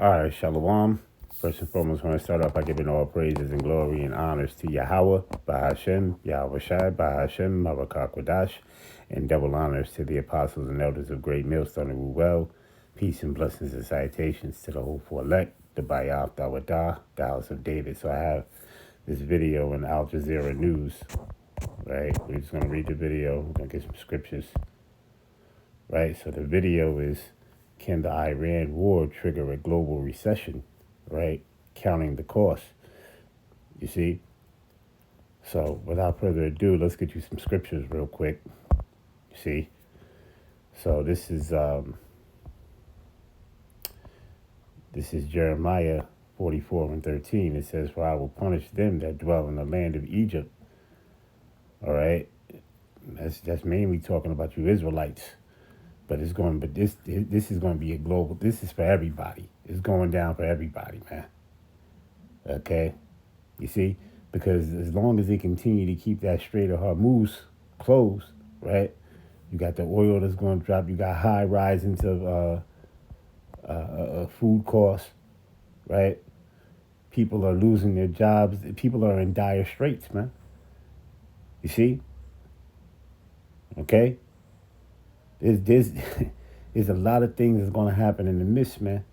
All right, Shalom. First and foremost, I want to start off by giving all praises and glory and honors to Yahweh, Bahashem, Yahweh Shai, Bahashem, Marakah Kwadash, and double honors to the apostles and elders of Great Millstone and Ruel. Peace and blessings and salutations to the hopeful elect, the Bayath Dawadah, the House of David. So I have this video in Al Jazeera News, right? We're just going to read the video. We're going to get some scriptures, right? So the video is, can the Iran war trigger a global recession, right? Counting the cost, you see? So without further ado, let's get you some scriptures real quick, you see? So this is Jeremiah 44:13. It says, for I will punish them that dwell in the land of Egypt, all right? That's mainly talking about you Israelites. But this is going to be a global. This is for everybody. It's going down for everybody, man. Okay, you see, because as long as they continue to keep that Strait of Hormuz closed, right? You got the oil that's going to drop. You got high risings of food costs, right? People are losing their jobs. People are in dire straits, man. You see? Okay. There's there's a lot of things that's going to happen in the midst, man.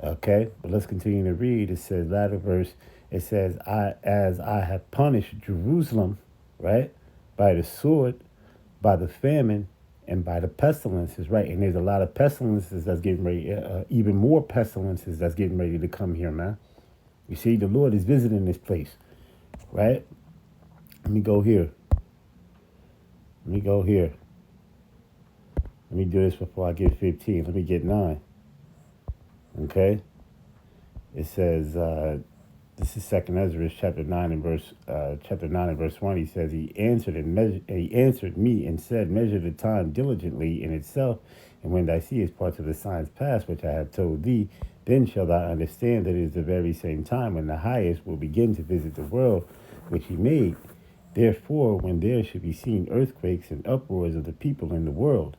Okay, but let's continue to read. It says, latter verse, it says, as I have punished Jerusalem, right, by the sword, by the famine, and by the pestilences, right? And there's a lot of pestilences that's getting ready, even more pestilences that's getting ready to come here, man. You see, the Lord is visiting this place, right? Let me go here. Let me go here. Let me do this before I get 15. Let me get 9. Okay? It says, this is 2nd Ezra, chapter 9 and verse 1. He says, he answered me and said, measure the time diligently in itself, and when thou seest parts of the signs pass, which I have told thee, then shalt thou understand that it is the very same time when the highest will begin to visit the world which he made. Therefore, when there should be seen earthquakes and uproars of the people in the world,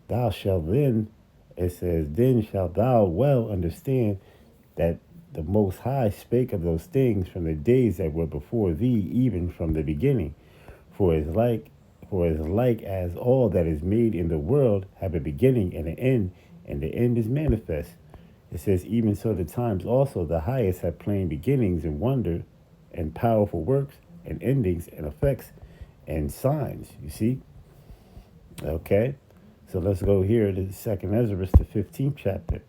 thou shalt then, it says, then shalt thou well understand that the Most High spake of those things from the days that were before thee, even from the beginning. For as like as all that is made in the world have a beginning and an end, and the end is manifest. It says, even so the times also the highest have plain beginnings and wonder and powerful works and endings and effects and signs. You see? Okay? So let's go here to 2nd Ezra, the 15th chapter,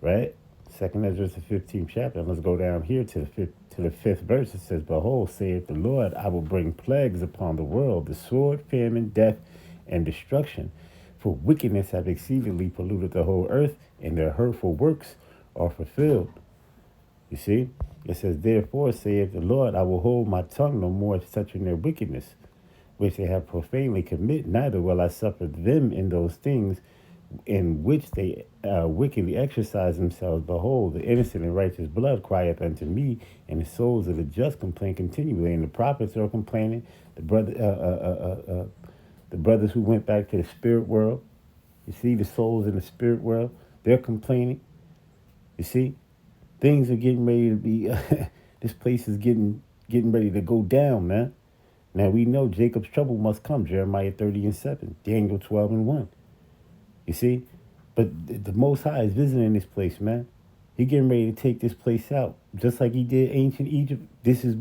right? 2nd Ezra, the 15th chapter. And let's go down here to the 5th verse. It says, behold, saith the Lord, I will bring plagues upon the world, the sword, famine, death, and destruction. For wickedness have exceedingly polluted the whole earth, and their hurtful works are fulfilled. You see? It says, therefore, saith the Lord, I will hold my tongue no more touching their wickedness, which they have profanely committed, neither will I suffer them in those things in which they wickedly exercise themselves. Behold, the innocent and righteous blood crieth unto me, and the souls of the just complain continually. And the prophets are complaining. The brothers who went back to the spirit world, you see, the souls in the spirit world, they're complaining. You see, things are getting ready to be. This place is getting ready to go down, man. Now we know Jacob's trouble must come, Jeremiah 30:7, Daniel 12:1. You see? But the Most High is visiting this place, man. He getting ready to take this place out. Just like he did ancient Egypt. This is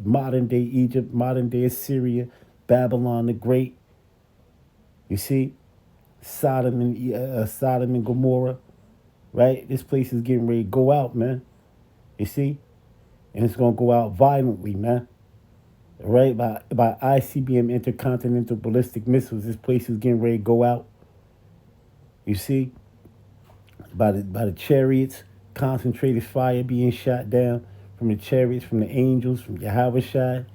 modern day Egypt, modern day Assyria, Babylon the Great. You see? Sodom and Gomorrah. Right? This place is getting ready to go out, man. You see? And it's gonna go out violently, man. Right, by ICBM intercontinental ballistic missiles, this place is getting ready to go out. You see, by the chariots, concentrated fire being shot down from the chariots, from the angels, from Yahweh Shai.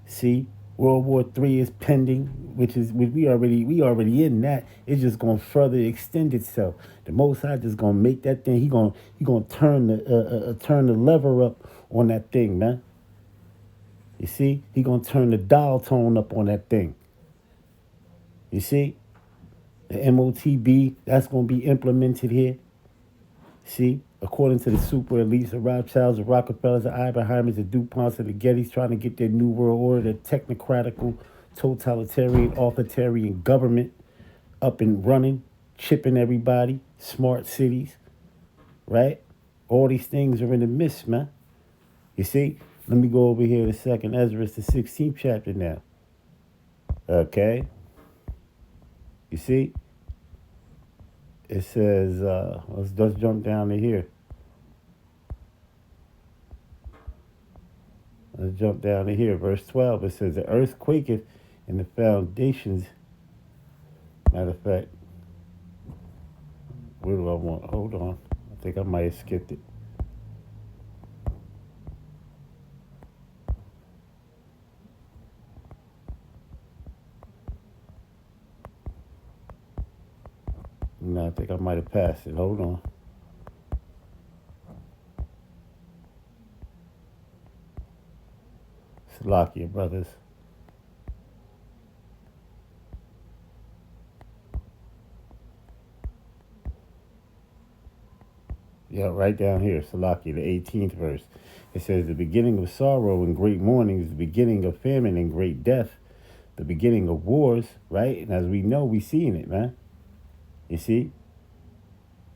See, World War III is pending, which we already in that. It's just gonna further extend itself. The Most High just gonna make that thing. He gonna turn the lever up on that thing, man. You see, he gonna turn the dial tone up on that thing. You see, the MOTB, that's gonna be implemented here. See, according to the super elites, the Rothschilds, the Rockefellers, the Oppenheimers, the DuPonts, and the Gettys trying to get their new world order, their technocratical, totalitarian, authoritarian government up and running, chipping everybody, smart cities, right? All these things are in the midst, man. You see? Let me go over here to Second Ezra, the 16th chapter now. Okay? You see? It says, let's jump down to here. Let's jump down to here. Verse 12, it says, the earth quaketh and the foundations. Matter of fact, where do I want? Hold on. I think I might have skipped it. No, I think I might have passed it. Hold on. Salakia, brothers. Yeah, right down here, Salakia, the 18th verse. It says, the beginning of sorrow and great mourning is the beginning of famine and great death, the beginning of wars, right? And as we know, we seeing it, man. You see?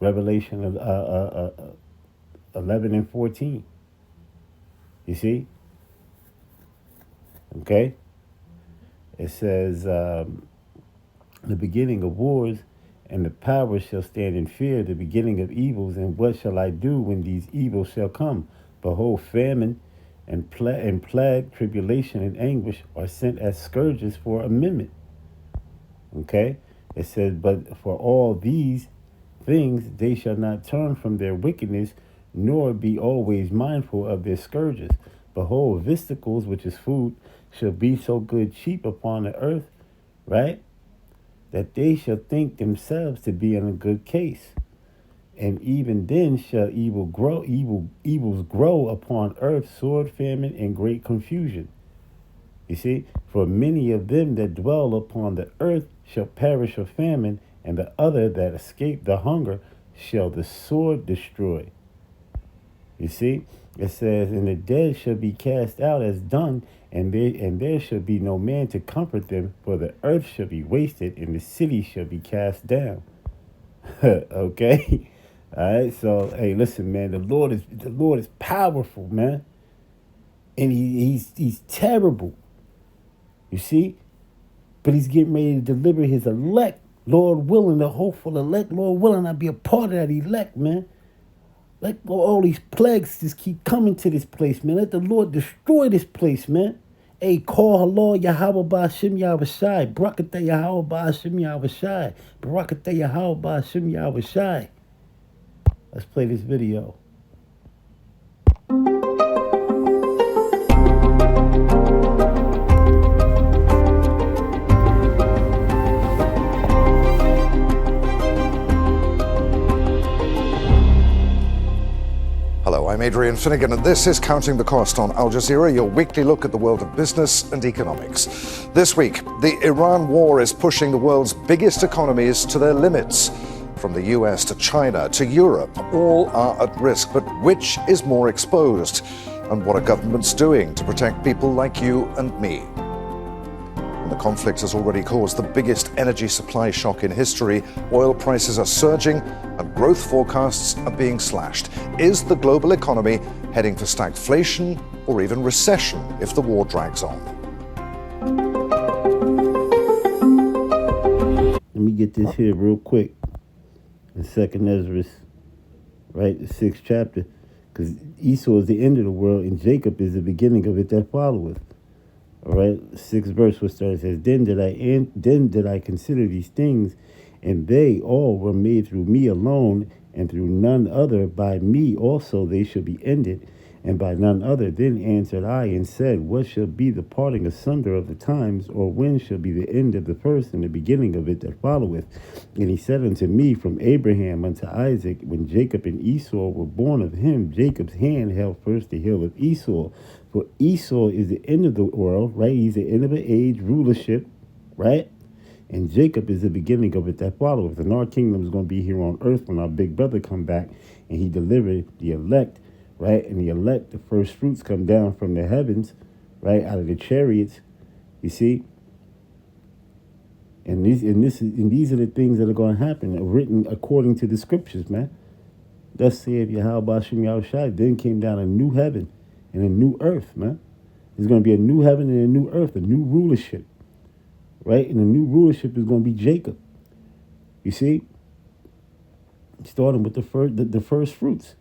Revelation of 11 and 14. You see? Okay? It says, the beginning of wars, and the powers shall stand in fear, the beginning of evils, and what shall I do when these evils shall come? Behold, famine and plague, tribulation and anguish are sent as scourges for amendment. Okay? It says, but for all these things they shall not turn from their wickedness, nor be always mindful of their scourges. Behold, visticles, which is food, shall be so good cheap upon the earth, right, that they shall think themselves to be in a good case. And even then shall evils grow upon earth, sword, famine, and great confusion. You see, for many of them that dwell upon the earth shall perish of famine, and the other that escape the hunger shall the sword destroy. You see, it says, and the dead shall be cast out as dung, and there shall be no man to comfort them, for the earth shall be wasted, and the city shall be cast down. Okay? All right, so hey, listen, man, the Lord is powerful, man. And he's terrible. You see? But he's getting ready to deliver his elect, Lord willing, the hopeful elect, Lord willing, I'll be a part of that elect, man. Let all these plagues just keep coming to this place, man. Let the Lord destroy this place, man. Hey, call Allah Yahweh Ba'Hashem Yahushai. Barakatah Yahweh Ba'Hashem Yahushai. Barakatah Yahweh Ba'Hashem Yahushai. Let's play this video. Hello, I'm Adrian Finnegan, and this is Counting the Cost on Al Jazeera, your weekly look at the world of business and economics. This week, the Iran war is pushing the world's biggest economies to their limits. From the US to China to Europe, all are at risk, but which is more exposed? And what are governments doing to protect people like you and me? And the conflict has already caused the biggest energy supply shock in history. Oil prices are surging and growth forecasts are being slashed. Is the global economy heading for stagflation or even recession if the war drags on? Let me get this here real quick. In Second Ezra, right, the 6th chapter, because Esau is the end of the world and Jacob is the beginning of it that followeth. All right, 6th verse will start. It says, then did I consider these things, and they all were made through me alone, and through none other. By me also they shall be ended, and by none other. Then answered I and said, what shall be the parting asunder of the times, or when shall be the end of the first and the beginning of it that followeth? And he said unto me, from Abraham unto Isaac, when Jacob and Esau were born of him, Jacob's hand held first the heel of Esau. For Esau is the end of the world, right? He's the end of an age, rulership, right? And Jacob is the beginning of it that followeth. And our kingdom is going to be here on earth when our big brother come back and he delivered the elect, right? And the elect, the first fruits come down from the heavens, right, out of the chariots, you see? And these are the things that are going to happen, written according to the scriptures, man. Thus saith Yahweh Shem Yahushai. Then came down a new heaven and a new earth, man. There's going to be a new heaven and a new earth, a new rulership, right? And the new rulership is going to be Jacob. You see, starting with the first fruits,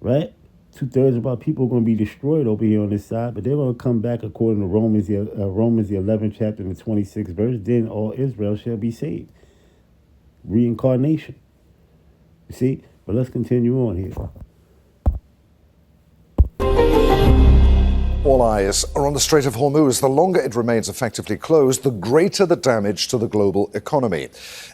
right? 2/3 of our people are going to be destroyed over here on this side, but they're going to come back according to Romans the 11th chapter and the 26th verse. Then all Israel shall be saved. Reincarnation. You see, but let's continue on here. All eyes are on the Strait of Hormuz. The longer it remains effectively closed, the greater the damage to the global economy.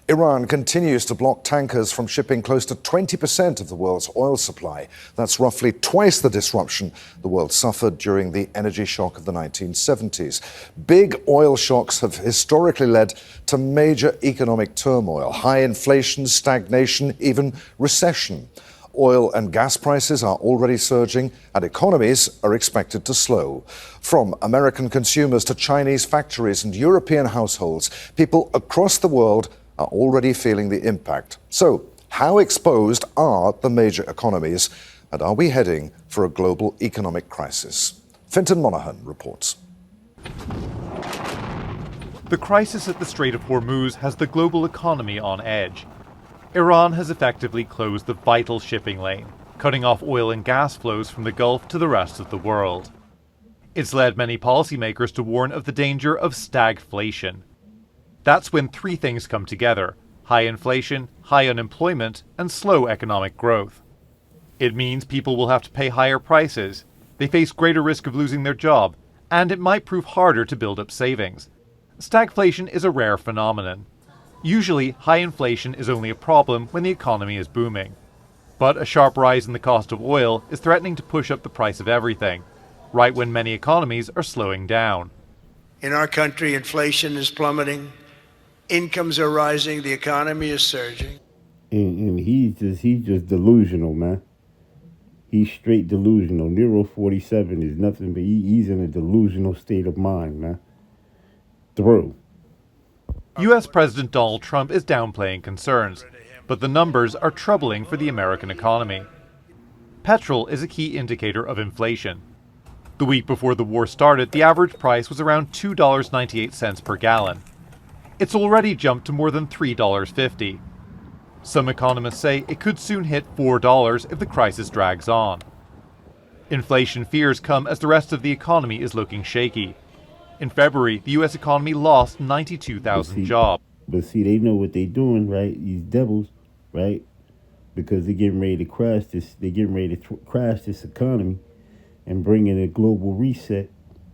Iran continues to block tankers from shipping close to 20% of the world's oil supply. That's roughly twice the disruption the world suffered during the energy shock of the 1970s. Big oil shocks have historically led to major economic turmoil, high inflation, stagnation, even recession. Oil and gas prices are already surging, and economies are expected to slow. From American consumers to Chinese factories and European households, people across the world are already feeling the impact. So, how exposed are the major economies, and are we heading for a global economic crisis? Fintan Monaghan reports. The crisis at the Strait of Hormuz has the global economy on edge. Iran has effectively closed the vital shipping lane, cutting off oil and gas flows from the Gulf to the rest of the world. It's led many policymakers to warn of the danger of stagflation. That's when three things come together: high inflation, high unemployment, and slow economic growth. It means people will have to pay higher prices, they face greater risk of losing their job, and it might prove harder to build up savings. Stagflation is a rare phenomenon. Usually, high inflation is only a problem when the economy is booming. But a sharp rise in the cost of oil is threatening to push up the price of everything, right when many economies are slowing down. In our country, inflation is plummeting, incomes are rising, the economy is surging. And he's just delusional, man. He's straight delusional. Nero 47 is nothing but he's in a delusional state of mind, man. Through. U.S. President Donald Trump is downplaying concerns, but the numbers are troubling for the American economy. Petrol is a key indicator of inflation. The week before the war started, the average price was around $2.98 per gallon. It's already jumped to more than $3.50. Some economists say it could soon hit $4 if the crisis drags on. Inflation fears come as the rest of the economy is looking shaky. In February, the U.S. economy lost 92,000 jobs. But see, they know what they're doing, right? These devils, right? Because they're getting ready to crash this. They're getting ready to crash this economy and bring in a global reset,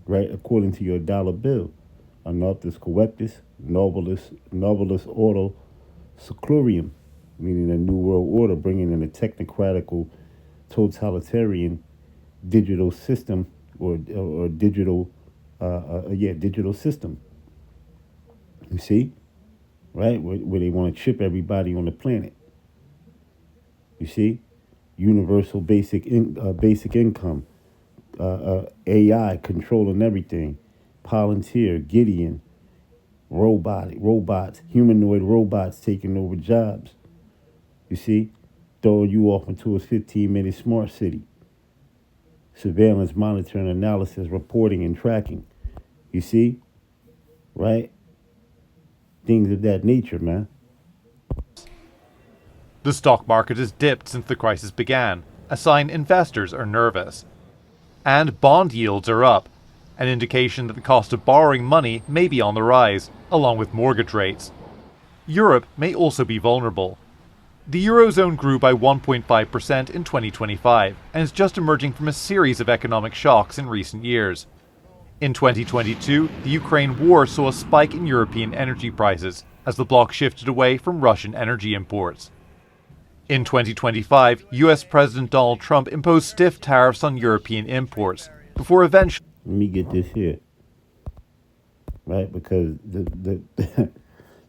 right? According to your dollar bill. Anarthus coeptus, nobilis ordo seclorium, meaning a new world order, bringing in a technocratical, totalitarian digital system or digital. Digital system. You see, right? Where they want to chip everybody on the planet. You see, universal basic income, AI controlling everything, Palantir, Gideon, robots, humanoid robots taking over jobs. You see, throwing you off into a 15-minute smart city. Surveillance, monitoring, analysis, reporting, and tracking. You see? Right? Things of that nature, man. The stock market has dipped since the crisis began, a sign investors are nervous. And bond yields are up, an indication that the cost of borrowing money may be on the rise, along with mortgage rates. Europe may also be vulnerable. The Eurozone grew by 1.5% in 2025 and is just emerging from a series of economic shocks in recent years. In 2022, the Ukraine war saw a spike in European energy prices as the bloc shifted away from Russian energy imports. In 2025, US President Donald Trump imposed stiff tariffs on European imports, before eventually... Let me get this here. Right? Because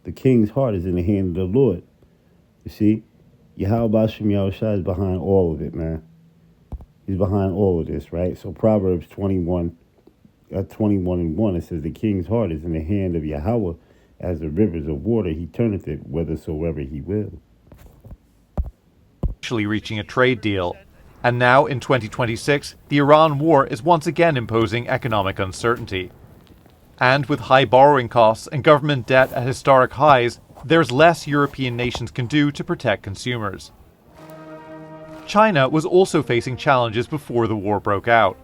The king's heart is in the hand of the Lord. You see, Yahweh Bashem Yahushua is behind all of it, man. He's behind all of this, right? So Proverbs 21, 21 and 1, it says, the king's heart is in the hand of Yahweh, as the rivers of water, he turneth it whithersoever he will. Actually reaching a trade deal. And now, in 2026, the Iran war is once again imposing economic uncertainty. And with high borrowing costs and government debt at historic highs, there's less European nations can do to protect consumers. China was also facing challenges before the war broke out.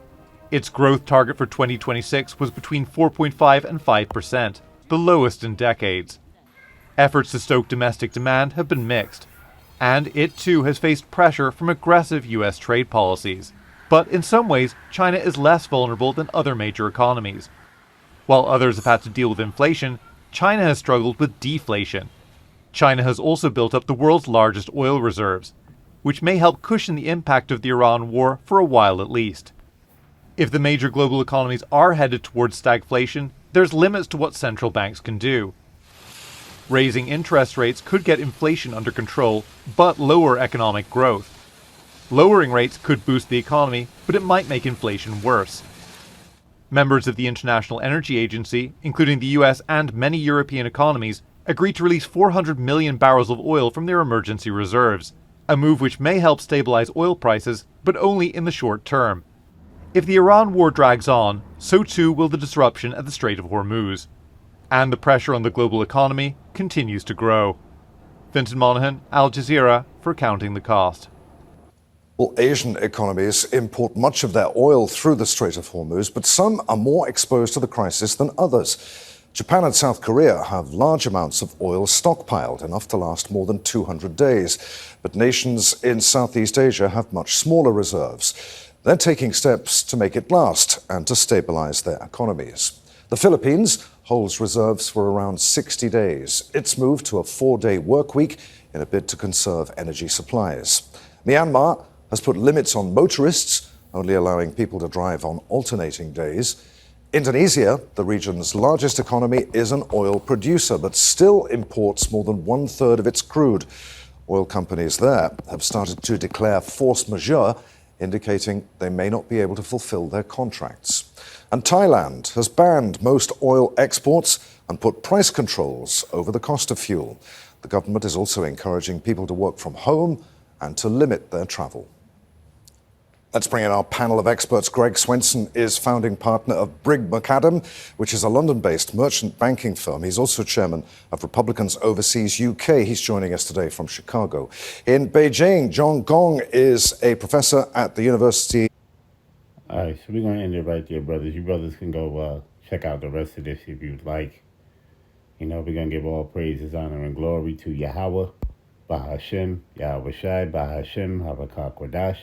Its growth target for 2026 was between 4.5 and 5%, the lowest in decades. Efforts to stoke domestic demand have been mixed, and it too has faced pressure from aggressive US trade policies. But in some ways, China is less vulnerable than other major economies. While others have had to deal with inflation, China has struggled with deflation. China has also built up the world's largest oil reserves, which may help cushion the impact of the Iran war for a while at least. If the major global economies are headed towards stagflation, there's limits to what central banks can do. Raising interest rates could get inflation under control, but lower economic growth. Lowering rates could boost the economy, but it might make inflation worse. Members of the International Energy Agency, including the US and many European economies, agreed to release 400 million barrels of oil from their emergency reserves, a move which may help stabilize oil prices, but only in the short term. If the Iran war drags on, so too will the disruption at the Strait of Hormuz. And the pressure on the global economy continues to grow. Vincent Monaghan, Al Jazeera, for Counting the Cost. Well, Asian economies import much of their oil through the Strait of Hormuz, but some are more exposed to the crisis than others. Japan and South Korea have large amounts of oil stockpiled, enough to last more than 200 days. But nations in Southeast Asia have much smaller reserves. They're taking steps to make it last and to stabilize their economies. The Philippines holds reserves for around 60 days. It's moved to a 4-day work week in a bid to conserve energy supplies. Myanmar has put limits on motorists, only allowing people to drive on alternating days. Indonesia, the region's largest economy, is an oil producer, but still imports more than 1/3 of its crude. Oil companies there have started to declare force majeure, indicating they may not be able to fulfill their contracts. And Thailand has banned most oil exports and put price controls over the cost of fuel. The government is also encouraging people to work from home and to limit their travel. Let's bring in our panel of experts. Greg Swenson is founding partner of Brigg McAdam, which is a London-based merchant banking firm. He's also chairman of Republicans Overseas UK. He's joining us today from Chicago. In Beijing, John Gong is a professor at the University. All right, so we're going to end it right there, brothers. You brothers can go check out the rest of this if you'd like. You know, we're going to give all praises, honor, and glory to Yahweh, Bahashem, Yahweh Shai, Bahashem, Havakah Kodash,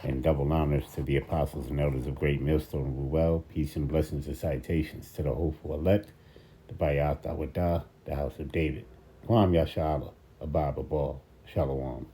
and double honors to the apostles and elders of Great Millstone Ruel. Peace and blessings and citations to the hopeful elect, the Bayat Awadah, the house of David. Kwam Yashala, Abba Babal, Shalom.